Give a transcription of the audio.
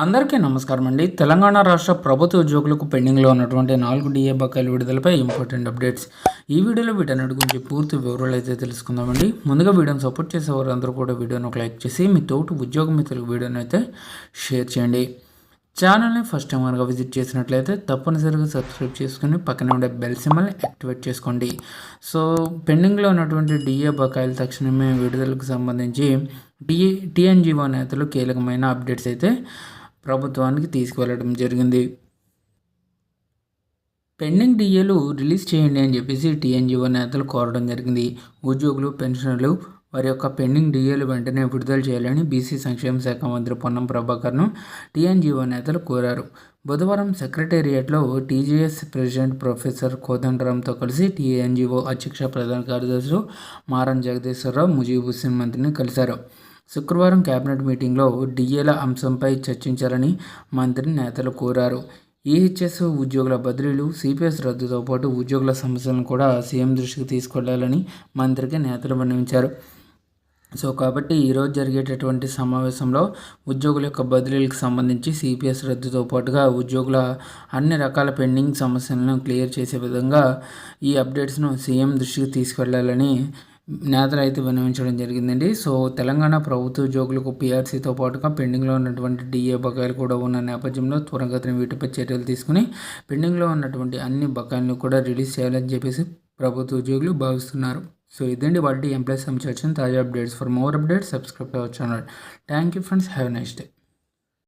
అందరికీ నమస్కారం అండి. తెలంగాణ రాష్ట్ర ప్రభుత్వ ఉద్యోగులకు పెండింగ్లో ఉన్నటువంటి 4 డిఏ బకాయిల విడుదలపై ఇంపార్టెంట్ అప్డేట్స్. ఈ వీడియోలో వీటన్నిటి గురించి పూర్తి వివరాలు అయితే తెలుసుకుందామండి. ముందుగా వీడియోని సపోర్ట్ చేసేవారు అందరూ కూడా వీడియోని ఒక లైక్ చేసి మీ తోటి ఉద్యోగ మిత్రులకు వీడియోని అయితే షేర్ చేయండి. ఛానల్ని ఫస్ట్ టైం కనుక విజిట్ చేసినట్లయితే తప్పనిసరిగా సబ్స్క్రైబ్ చేసుకుని పక్కనే ఉండే బెల్ సింబల్ని యాక్టివేట్ చేసుకోండి. సో పెండింగ్లో ఉన్నటువంటి డిఏ బకాయిలు తక్షణమే విడుదలకు సంబంధించి టీఎన్జీఓ నేతలు కీలకమైన అప్డేట్స్ అయితే ప్రభుత్వానికి తీసుకువెళ్ళడం జరిగింది. పెండింగ్ డిఏలు రిలీజ్ చేయండి అని చెప్పేసి టీఎన్జీఓ నేతలు కోరడం జరిగింది. ఉద్యోగులు, పెన్షనర్లు వారి యొక్క పెండింగ్ డిఏలు వెంటనే విడుదల చేయాలని బీసీ సంక్షేమ శాఖ మంత్రి పొన్నం ప్రభాకర్ను టీఎన్జీఓ నేతలు కోరారు. బుధవారం సెక్రటేరియట్లో టీజేఎస్ ప్రెసిడెంట్ ప్రొఫెసర్ కోదండరాంతో కలిసి టీఎన్జీఓ అధ్యక్ష ప్రధాన కార్యదర్శులు మారం జగదీశ్వరరావు, ముజీబ్ హుస్సేన్ మంత్రిని కలిశారు. శుక్రవారం కేబినెట్ మీటింగ్లో డిఏల అంశంపై చర్చించాలని మంత్రి నేతలు కోరారు. ఈహెచ్ఎస్ ఉద్యోగుల బదిలీలు, సిపిఎస్ రద్దుతో పాటు ఉద్యోగుల సమస్యలను కూడా సీఎం దృష్టికి తీసుకెళ్లాలని మంత్రికి నేతలు విన్నవించారు. సో కాబట్టి ఈరోజు జరిగేటటువంటి సమావేశంలో ఉద్యోగుల యొక్క బదిలీలకు సంబంధించి సిపిఎస్ రద్దుతో పాటుగా ఉద్యోగుల అన్ని రకాల పెండింగ్ సమస్యలను క్లియర్ చేసే విధంగా ఈ అప్డేట్స్ను సీఎం దృష్టికి తీసుకెళ్లాలని నేతలు అయితే విన్నవించడం జరిగిందండి. సో తెలంగాణ ప్రభుత్వ ఉద్యోగులకు పీఆర్సీతో పాటుగా పెండింగ్లో ఉన్నటువంటి డిఏ బకాయిలు కూడా ఉన్న నేపథ్యంలో త్వరగతిన వీటిపై చర్యలు తీసుకుని పెండింగ్లో ఉన్నటువంటి అన్ని బకాయిలను కూడా రిలీజ్ చేయాలని చెప్పేసి ప్రభుత్వ ఉద్యోగులు భావిస్తున్నారు. సో ఇదండి వాటి ఎంప్లాయీస్ సంబంధించిన తాజా updates. For more updates subscribe to our channel. Thank you friends, have a nice day.